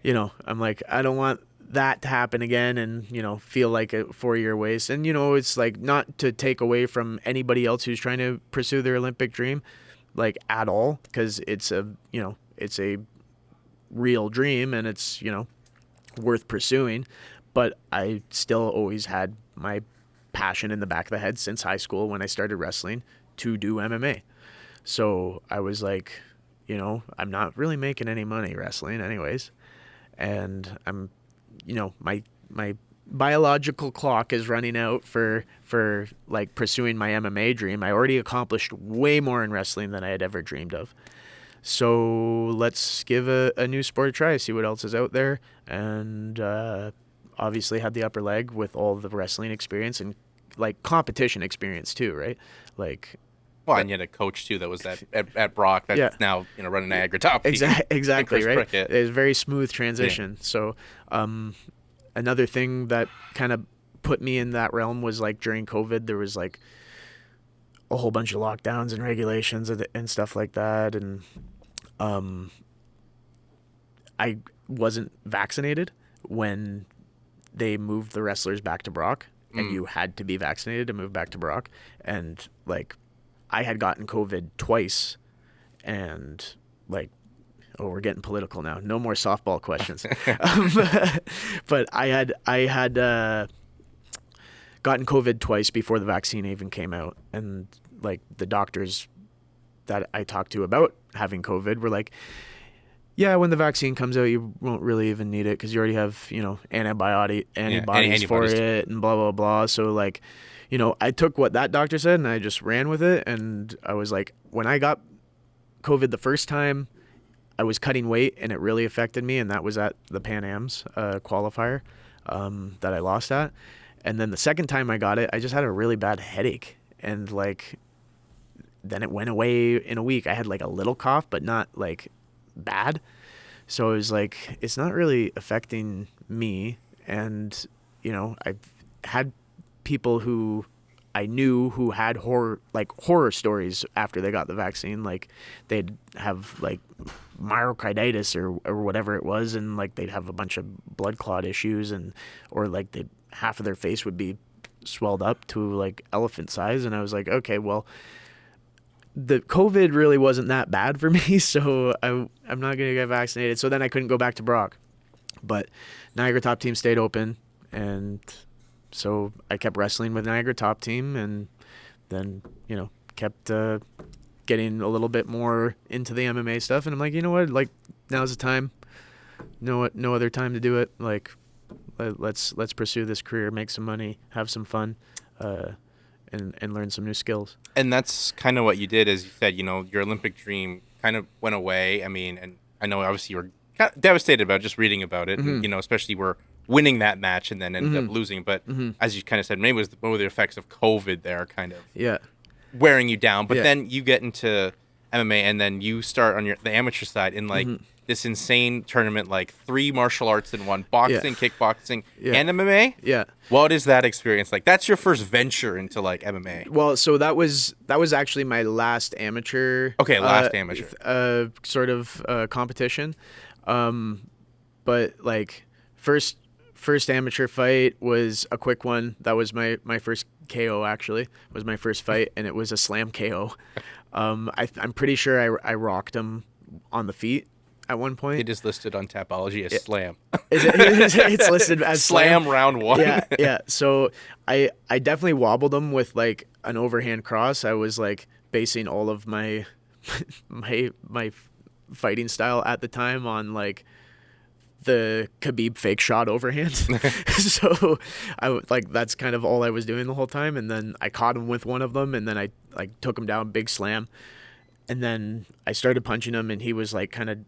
I'm like, I don't want that to happen again, and feel like a 4-year waste. And it's like, not to take away from anybody else who's trying to pursue their Olympic dream, like at all, because it's a real dream, and it's worth pursuing. But I still always had my passion in the back of the head since high school when I started wrestling to do MMA. So I was like, I'm not really making any money wrestling anyways, and I'm my biological clock is running out for like pursuing my MMA dream. I already accomplished way more in wrestling than I had ever dreamed of. So let's give a new sport a try, see what else is out there. And obviously had the upper leg with all the wrestling experience and like competition experience too, right? Like, well, and you had a coach too that was at Brock that's now running Niagara Top Team. Exactly, right? It was a very smooth transition. Yeah. So another thing that kind of put me in that realm was like during COVID, there was like a whole bunch of lockdowns and regulations and stuff like that, and I wasn't vaccinated when they moved the wrestlers back to Brock, and you had to be vaccinated to move back to Brock. And like I had gotten COVID twice, and like, oh, we're getting political now. No more softball questions. But I had gotten COVID twice before the vaccine even came out, and like the doctors that I talked to about having COVID were like, Yeah, when the vaccine comes out, you won't really even need it because you already have, antibodies for antibodies. it and blah, blah, blah. So, like, I took what that doctor said and I just ran with it. And I was like, when I got COVID the first time, I was cutting weight and it really affected me. And that was at the Pan Am's qualifier that I lost at. And then the second time I got it, I just had a really bad headache. And, like, then it went away in a week. I had, like, a little cough, but not, like, bad. So it was like, it's not really affecting me. And I've had people who I knew who had horror stories after they got the vaccine. Like they'd have like myocarditis or whatever it was, and like they'd have a bunch of blood clot issues, or like half of their face would be swelled up to like elephant size. And I was like, okay, well, the COVID really wasn't that bad for me, so I'm not going to get vaccinated. So then I couldn't go back to Brock. But Niagara Top Team stayed open, and so I kept wrestling with Niagara Top Team, and then, kept getting a little bit more into the MMA stuff. And I'm like, you know what? Like, now's the time. No other time to do it. Like, let's pursue this career, make some money, have some fun, and learn some new skills. And that's kind of what you did, as you said, your Olympic dream kind of went away. I mean, and I know obviously you were kind of devastated about just reading about it, Mm-hmm. and, especially we're winning that match and then ended up losing. But as you kind of said, maybe it was one of the effects of COVID there kind of Yeah. wearing you down. But Yeah. then you get into MMA and then you start on the amateur side in like this insane tournament, like 3 martial arts in one: boxing, kickboxing, and MMA. Yeah. What is that experience like? That's your first venture into like MMA. Well, so that was actually my last amateur. Okay, last amateur. Sort of competition, but like first amateur fight was a quick one. That was my first KO. Actually, was my first fight, and it was a slam KO. I'm pretty sure I rocked him on the feet at one point. It is listed on Tapology as slam. It's listed as Slam round 1. Yeah. So I definitely wobbled him with like an overhand cross. I was like basing all of my my fighting style at the time on like the Khabib fake shot overhand. So that's kind of all I was doing the whole time. And then I caught him with one of them, and then I like took him down, big slam. And then I started punching him, and he was like kind of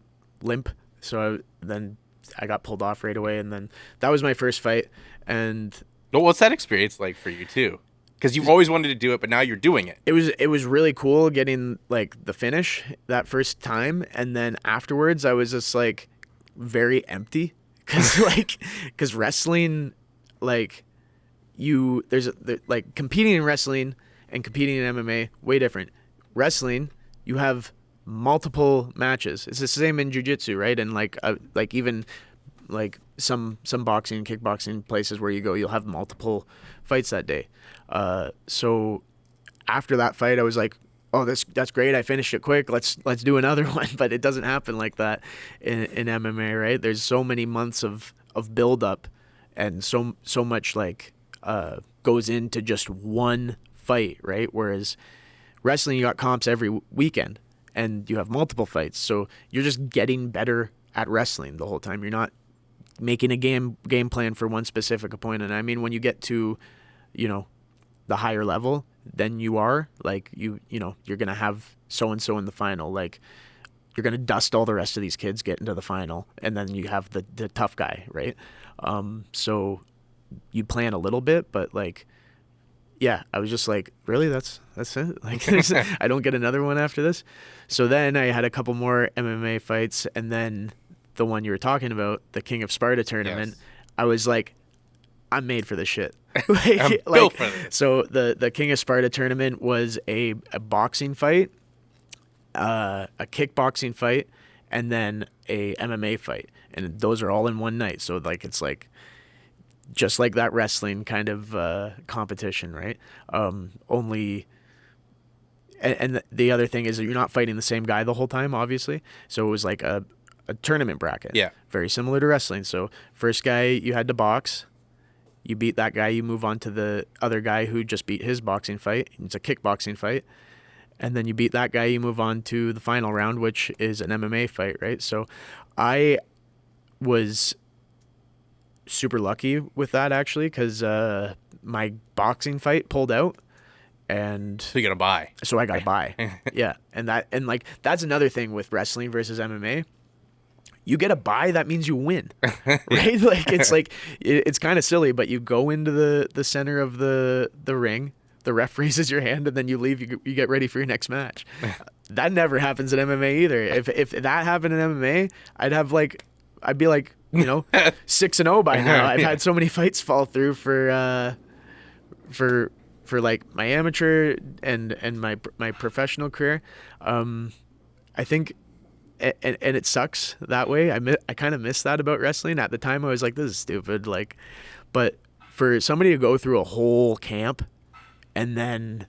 limp. So then I got pulled off right away, and then that was my first fight. And Well, what's that experience like for you too? Because you've always wanted to do it, but now you're doing it. it was really cool getting like the finish that first time, and then afterwards I was just like very empty because wrestling, like like competing in wrestling and competing in MMA way different. Wrestling, you have multiple matches. It's the same in jiu-jitsu, right? And like even like some boxing and kickboxing places where you go, you'll have multiple fights that day. So after that fight, I was like, oh, that's great. I finished it quick. Let's do another one. But it doesn't happen like that in MMA, right? There's so many months of build up, and so much like goes into just one fight, right? Whereas wrestling, you got comps every weekend, and you have multiple fights. So you're just getting better at wrestling the whole time. You're not making a game plan for one specific opponent. I mean, when you get to, the higher level, then you are like you're gonna have so and so in the final. Like you're gonna dust all the rest of these kids, get into the final, and then you have the tough guy, right? So you plan a little bit, but like, yeah, I was just like, really, that's it. Like, I don't get another one after this. So then I had a couple more MMA fights, and then the one you were talking about, the King of Sparta tournament. Yes. I was like, I'm made for this shit. I'm built for this. So the King of Sparta tournament was a boxing fight, a kickboxing fight, and then a MMA fight, and those are all in one night. So like it's like just like that wrestling kind of competition, right? Only. And the other thing is that you're not fighting the same guy the whole time, obviously. So it was like a tournament bracket. Yeah. Very similar to wrestling. So first guy you had to box. You beat that guy, you move on to the other guy who just beat his boxing fight. It's a kickboxing fight. and then you beat that guy, you move on to the final round, which is an MMA fight, right? So I was super lucky with that, actually, because my boxing fight pulled out, and So you got to buy. so I got by. Yeah. And like that's another thing with wrestling versus MMA. You get a bye, that means you win. Right? Like it's kind of silly, but you go into the center of the ring, the ref raises your hand, and then you leave, you get ready for your next match. That never happens in MMA either. If that happened in MMA, I'd be like, 6-0 by now. I've had so many fights fall through for like my amateur and my professional career. I think, and it sucks that way. I kind of miss that about wrestling. At the time, I was like, this is stupid. Like, but for somebody to go through a whole camp and then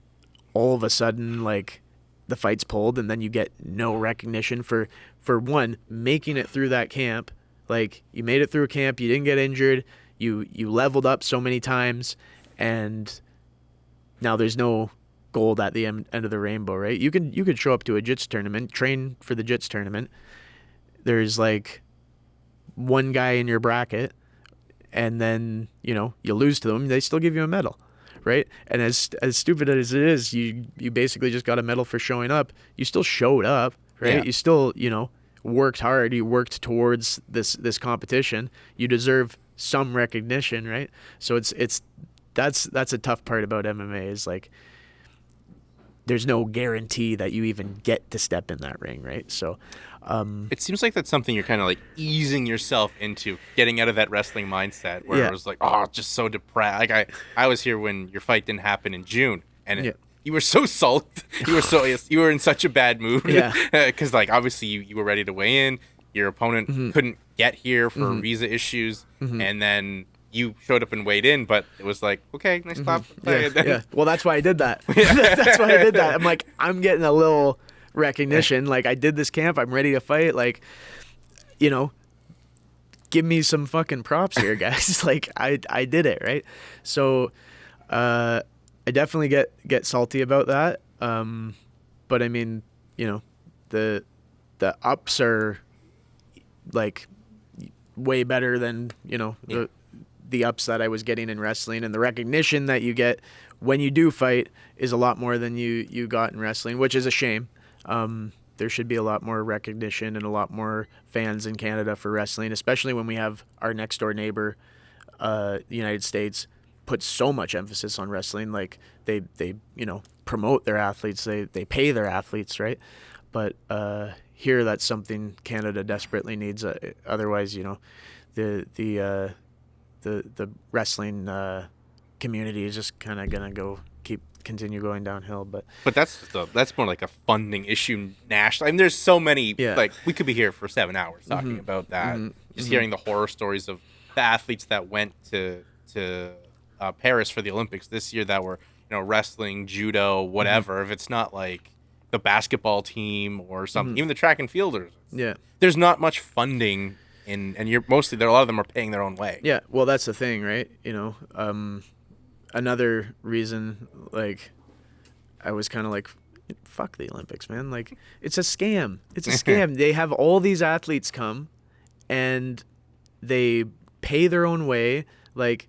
all of a sudden, like, the fight's pulled, and then you get no recognition for one, making it through that camp. Like, you made it through a camp, you didn't get injured, you leveled up so many times, and now there's no gold at the end of the rainbow, right? You could show up to a jiu-jitsu tournament, train for the jiu-jitsu tournament. There's like one guy in your bracket, and then you lose to them. They still give you a medal, right? And as stupid as it is, you basically just got a medal for showing up. You still showed up, right? Yeah. You still worked hard. You worked towards this competition. You deserve some recognition, right? So that's a tough part about MMA, is like there's no guarantee that you even get to step in that ring, right? So It seems like that's something you're kind of like easing yourself into, getting out of that wrestling mindset where it was like, oh, just so depressed. Like I was here when your fight didn't happen in June, and you were so sulked. You were in such a bad mood. Yeah. Because like obviously you were ready to weigh in. Your opponent couldn't get here for visa issues, and then you showed up and weighed in, but it was like, okay, nice clap. Yeah. Well, that's why I did that. That's why I did that. I'm like, I'm getting a little recognition. Like, I did this camp. I'm ready to fight. Like, give me some fucking props here, guys. Like, I did it, right? So, I definitely get salty about that. But I mean, the ups are like way better than the ups that I was getting in wrestling, and the recognition that you get when you do fight is a lot more than you got in wrestling, which is a shame. There should be a lot more recognition and a lot more fans in Canada for wrestling, especially when we have our next door neighbor, the United States, put so much emphasis on wrestling. Like they promote their athletes, they pay their athletes, right? But here, that's something Canada desperately needs. Otherwise, the wrestling community is just kind of gonna continue going downhill. But that's more like a funding issue nationally. I mean, there's so many. Like, we could be here for 7 hours talking about that. Just hearing the horror stories of the athletes that went to Paris for the Olympics this year that were wrestling, judo, whatever. If it's not like the basketball team or something, even the track and fielders. Yeah, there's not much funding. And you're mostly there. A lot of them are paying their own way. Yeah, well, that's the thing, right? Another reason, like, I was kind of like, fuck the Olympics, man. Like, it's a scam. It's a scam. They have all these athletes come, and they pay their own way. Like,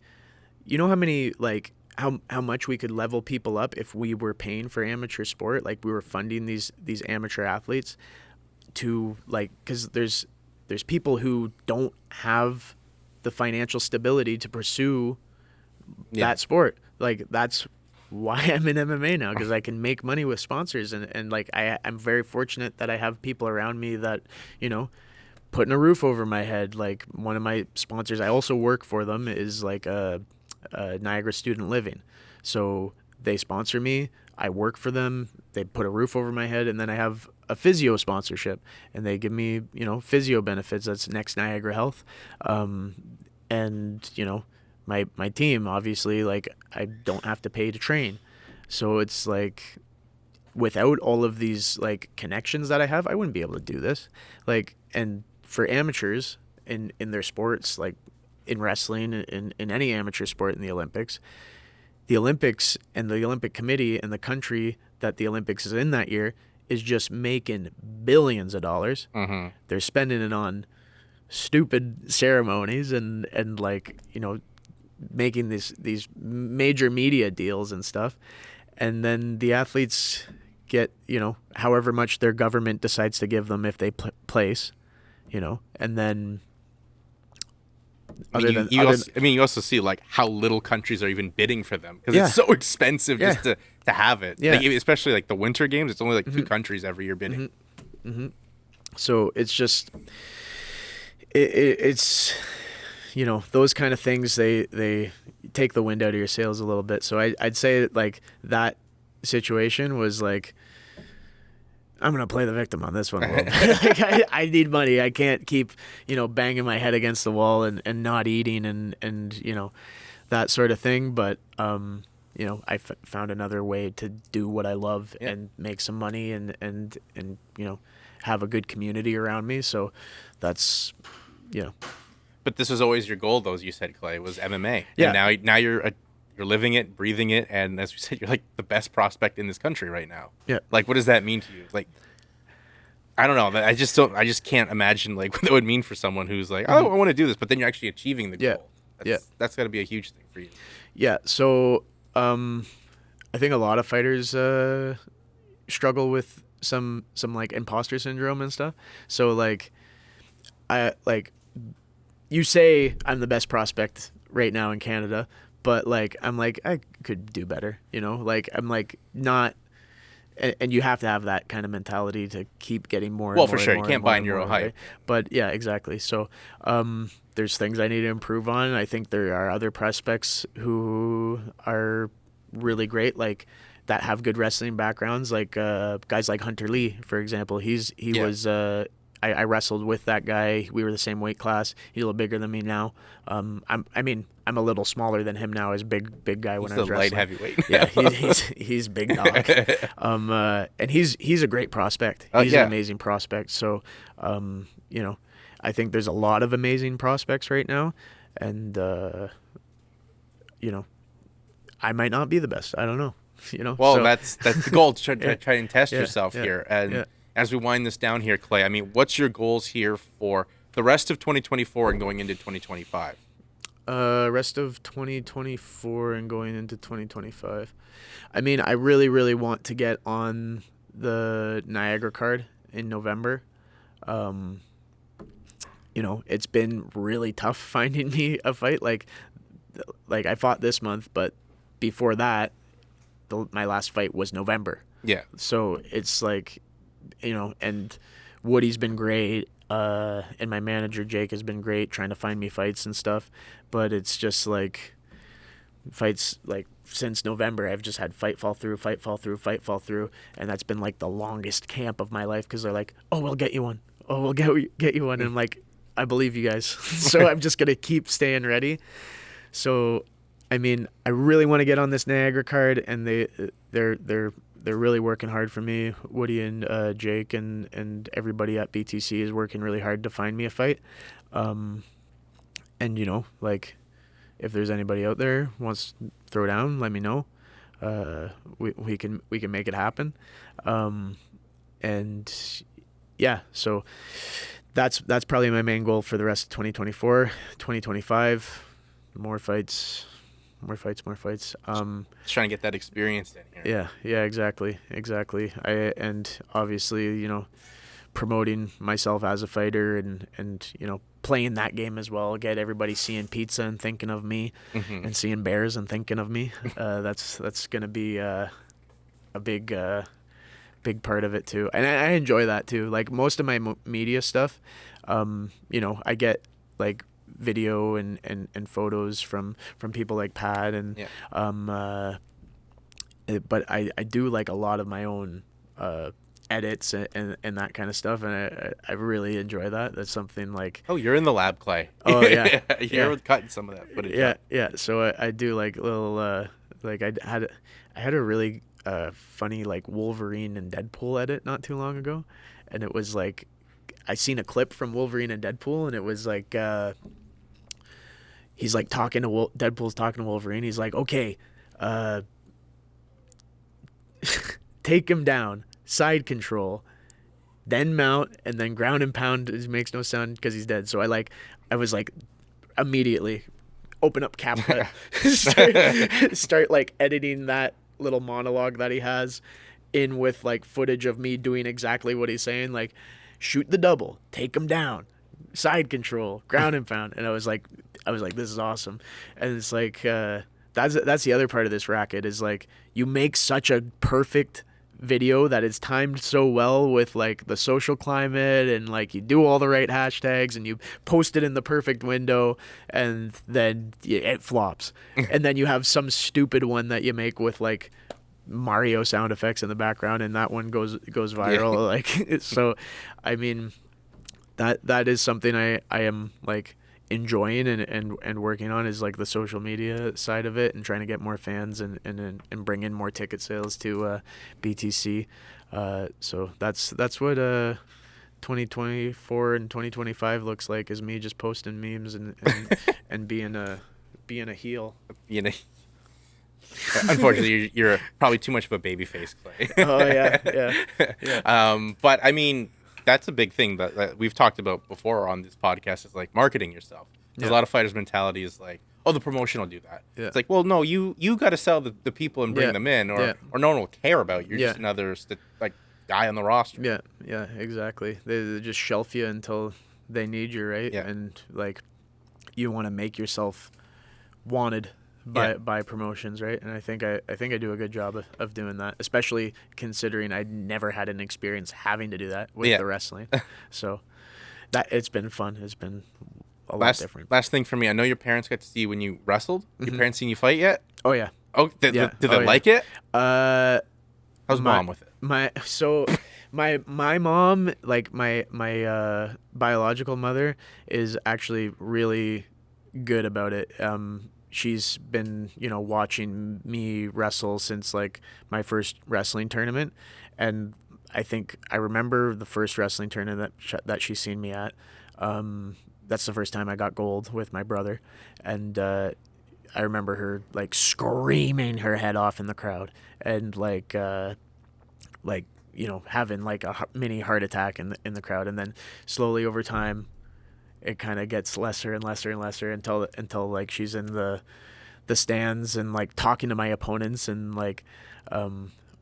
how many, like, how much we could level people up if we were paying for amateur sport? Like, we were funding these amateur athletes to, like, because there's people who don't have the financial stability to pursue that sport. Like, that's why I'm in MMA now, because I can make money with sponsors. And like, I'm very fortunate that I have people around me that, putting a roof over my head. Like, one of my sponsors, I also work for them, is like a Niagara Student Living. So they sponsor me. I work for them. They put a roof over my head, and then I have a physio sponsorship, and they give me, physio benefits. That's Next Niagara Health. And, my team, obviously, like, I don't have to pay to train. So it's like, without all of these, like, connections that I have, I wouldn't be able to do this. Like, and for amateurs in their sports, like in wrestling, in any amateur sport in the Olympics and the Olympic Committee and the country, that the Olympics is in that year is just making billions of dollars. Mm-hmm. They're spending it on stupid ceremonies and like, making these major media deals and stuff. And then the athletes get, however much their government decides to give them if they place, and then you also see like how little countries are even bidding for them because it's so expensive just to have it. Yeah. Like, especially like the Winter Games, it's only like 2 countries every year bidding. Mm-hmm. Mm-hmm. So it's just, it's, those kind of things, they take the wind out of your sails a little bit. So I'd say that, like, that situation was like, I'm going to play the victim on this one a little bit. Like, I need money. I can't keep, banging my head against the wall and not eating and that sort of thing. But, I found another way to do what I love and make some money and have a good community around me. So that's, But this was always your goal, though, as you said, Clay, was MMA. Yeah. And now you're living it, breathing it, and as we said, you're like the best prospect in this country right now. Yeah. Like, what does that mean to you? Like, I don't know. I just can't imagine like what that would mean for someone who's like, oh, I want to do this, but then you're actually achieving the goal. That's got to be a huge thing for you. Yeah. So, I think a lot of fighters struggle with some like imposter syndrome and stuff. So like, you say I'm the best prospect right now in Canada, but like I'm like I could do better, like I'm like not, and you have to have that kind of mentality to keep getting more. Well, for sure, you can't bind your own hype. Right? But yeah, exactly. So there's things I need to improve on. I think there are other prospects who are really great, like that have good wrestling backgrounds, like guys like Hunter Lee, for example. He was. I wrestled with that guy. We were the same weight class. He's a little bigger than me now. I'm a little smaller than him now as big guy when I was wrestling. Light heavyweight. Yeah, he's big dog. And he's a great prospect. He's an amazing prospect. So, I think there's a lot of amazing prospects right now, and I might not be the best. I don't know. Well, so, that's the goal. Try and test yourself here. And as we wind this down here, Clay, I mean, what's your goals here for the rest of 2024 and going into 2025? Rest of 2024 and going into 2025. I mean, I really, really want to get on the Niagara card in November. It's been really tough finding me a fight. Like I fought this month, but before that, my last fight was November. Yeah. So it's like, and Woody's been great, and my manager Jake has been great trying to find me fights and stuff, but it's just like fights like since November I've just had fight fall through, and that's been like the longest camp of my life because they're like, oh, we'll get you one, and I'm like, I believe you guys. So I'm just gonna keep staying ready. So I mean, I really want to get on this Niagara card, and they're really working hard for me. Woody and Jake and everybody at BTC is working really hard to find me a fight. And like, if there's anybody out there who wants to throw down, let me know. We can make it happen. And yeah, so that's probably my main goal for the rest of 2024. 2025, more fights. Just trying to get that experience in here. Yeah, exactly. And obviously, promoting myself as a fighter and playing that game as well. Get everybody seeing pizza and thinking of me, and seeing bears and thinking of me. That's gonna be a big part of it too. And I enjoy that too. Like most of my media stuff, I get like video and photos from people like Pat and but I do like a lot of my own edits and that kind of stuff, and I really enjoy that. That's something like, oh, you're in the lab, Clay. Oh yeah. You're cutting some of that footage yeah So I do like little like I had a really funny like Wolverine and Deadpool edit not too long ago, and it was like I seen a clip from Wolverine and Deadpool, and it was like he's like Deadpool's talking to Wolverine. He's like, okay, take him down, side control, then mount, and then ground and pound. It makes no sound because he's dead. So I was like, immediately open up CapCut, start like editing that little monologue that he has in with like footage of me doing exactly what he's saying, like shoot the double, take him down, side control, ground and pound. And I was like, this is awesome. And it's like, that's the other part of this racket is like, you make such a perfect video that is timed so well with like the social climate, and like you do all the right hashtags and you post it in the perfect window, and then it flops. And then you have some stupid one that you make with like Mario sound effects in the background, and that one goes viral. Yeah. Like, so I mean, that is something I am like enjoying and working on, is like the social media side of it, and trying to get more fans and bring in more ticket sales to BTC. So that's what 2024 and 2025 looks like, is me just posting memes and being a heel. Unfortunately, you're probably too much of a baby face, Clay. Oh yeah. But I mean, that's a big thing that we've talked about before on this podcast, is like marketing yourself. There's a lot of fighters' mentality is like, oh, the promotion will do that. Yeah. It's like, well, no, you got to sell the people and bring them in, or no one will care about you. You're just another like guy on the roster. Yeah, exactly. They just shelf you until they need you, right? Yeah. And like, you want to make yourself wanted by promotions, right? And I think I do a good job of doing that, especially considering I never had an experience having to do that with the wrestling. So that it's been fun. It's been a lot different. Last thing for me, I know your parents got to see you when you wrestled. Your parents seen you fight yet? Oh yeah. Oh, did they like it? How's mom with it? My mom, like my biological mother, is actually really good about it. She's been, watching me wrestle since like my first wrestling tournament. And I think I remember the first wrestling tournament that she's seen me at. That's the first time I got gold with my brother. And I remember her like screaming her head off in the crowd, and having like a mini heart attack in the crowd. And then slowly over time, it kind of gets lesser and lesser and lesser until like she's in the stands and like talking to my opponents. And like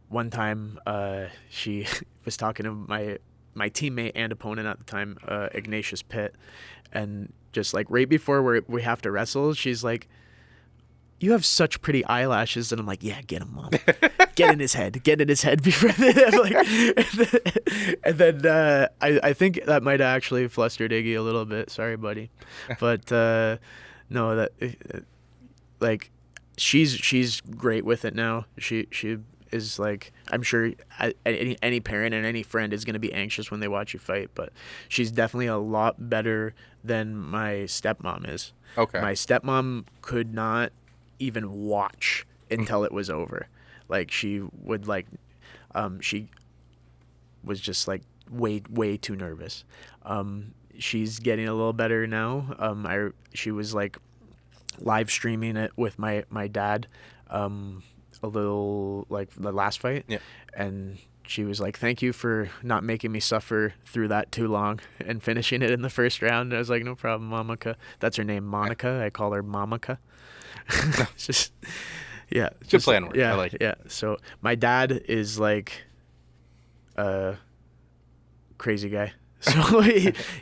one time she was talking to my teammate and opponent at the time, Ignatius Pitt, and just like right before we have to wrestle, she's like, "You have such pretty eyelashes." And I'm like, "Yeah, get him, Mom. Get in his head before and then I think that might have actually flustered Iggy a little bit. Sorry, buddy. But no, that like she's great with it now. She is like, I'm sure any parent and any friend is going to be anxious when they watch you fight, but she's definitely a lot better than my stepmom is. Okay. My stepmom could not even watch until it was over. Like she would like, she was just like way too nervous. She's getting a little better now. She was like live streaming it with my dad, a little like the last fight. Yeah. And she was like, "Thank you for not making me suffer through that too long and finishing it in the first round." And I was like, "No problem, Mamaka." That's her name, Monica. I call her Mamaka. It's just, yeah. Good plan work. Yeah, I like it. Yeah. So my dad is like a crazy guy. So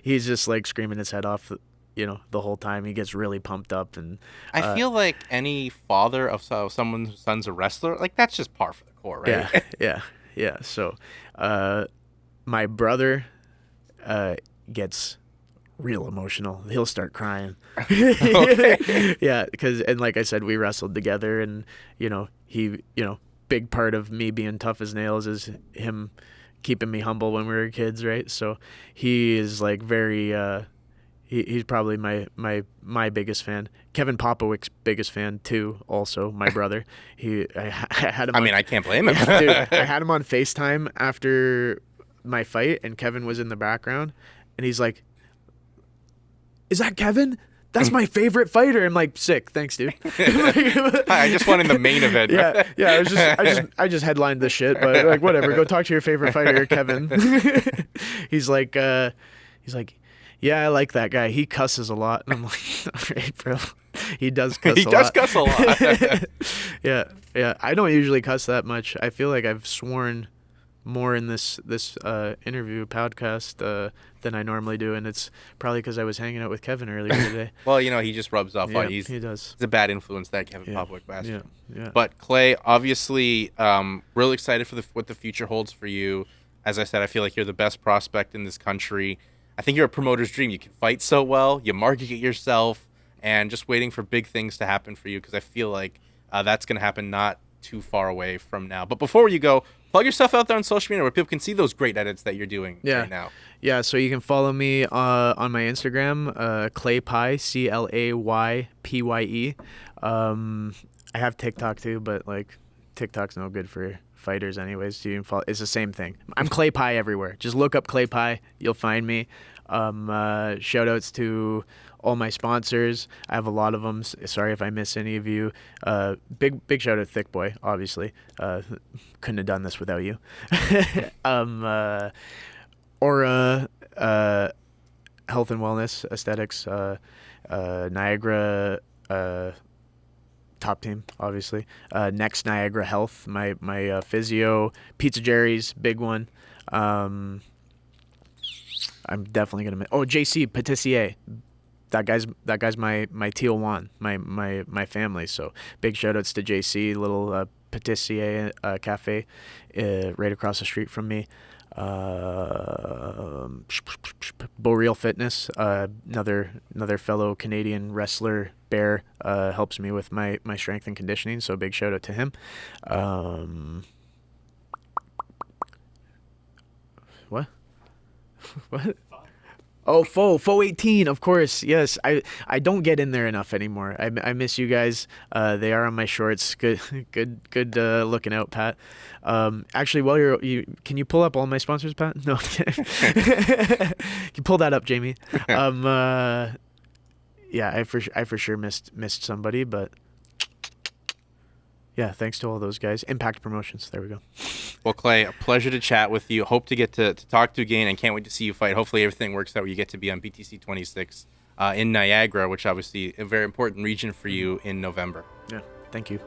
he's just like screaming his head off, the whole time. He gets really pumped up. And I feel like any father of someone whose son's a wrestler, like that's just par for the course, right? Yeah. So my brother gets real emotional. He'll start crying. Okay. Yeah, and like I said, we wrestled together, and he big part of me being tough as nails is him keeping me humble when we were kids, right? So he is like very he's probably my biggest fan. Kevin Popowick's biggest fan too, also my brother. I had him I can't blame him. Yeah, dude, I had him on FaceTime after my fight, and Kevin was in the background, and he's like, "Is that Kevin? That's my favorite fighter. I'm like, sick. Thanks, dude. Hi, I just won in the main event. Yeah. I just headlined this shit, but like, whatever. Go talk to your favorite fighter, Kevin. He's like, yeah, I like that guy. He cusses a lot. And I'm like, all right, bro. He does cuss He does cuss a lot. Yeah. I don't usually cuss that much. I feel like I've sworn more in this interview podcast than I normally do, and it's probably because I was hanging out with Kevin earlier today. Well, he just rubs off on you. He does. He's a bad influence, that Kevin Popwick bastard. Yeah. But Clay, obviously, really excited for what the future holds for you. As I said, I feel like you're the best prospect in this country. I think you're a promoter's dream. You can fight so well. You market yourself, and just waiting for big things to happen for you, because I feel like that's going to happen not too far away from now. But before you go, plug yourself out there on social media where people can see those great edits that you're doing right now. Yeah, so you can follow me on my Instagram, Claypye, ClayPye. I have TikTok too, but like TikTok's no good for fighters anyways. So you can follow, it's the same thing. I'm Clay Pie everywhere. Just look up Clay Pie, you'll find me. Shout outs to all my sponsors. I have a lot of them. Sorry if I miss any of you. Big shout out to Thick Boy, obviously. Couldn't have done this without you. Aura, Health and Wellness, Aesthetics, Niagara Top Team, obviously. Next Niagara Health, my physio, Pizza Jerry's, big one. I'm definitely gonna. JC Patissier, that guy's my Teal One, my family. So big shout outs to JC, little Patissier cafe, right across the street from me. Boreal Fitness, another fellow Canadian wrestler, Bear, helps me with my strength and conditioning. So big shout out to him. What? Oh, Fo 18, of course. Yes, I don't get in there enough anymore. I miss you guys. They are on my shorts. Good looking out, Pat. Actually, while can you pull up all my sponsors, Pat? No. Can you pull that up, Jamie? Yeah, I for sure missed somebody, but yeah, thanks to all those guys. Impact Promotions. There we go. Well, Clay, a pleasure to chat with you. Hope to get to talk to you again, and can't wait to see you fight. Hopefully everything works out where you get to be on BTC 26 in Niagara, which obviously a very important region for you in November. Yeah, thank you.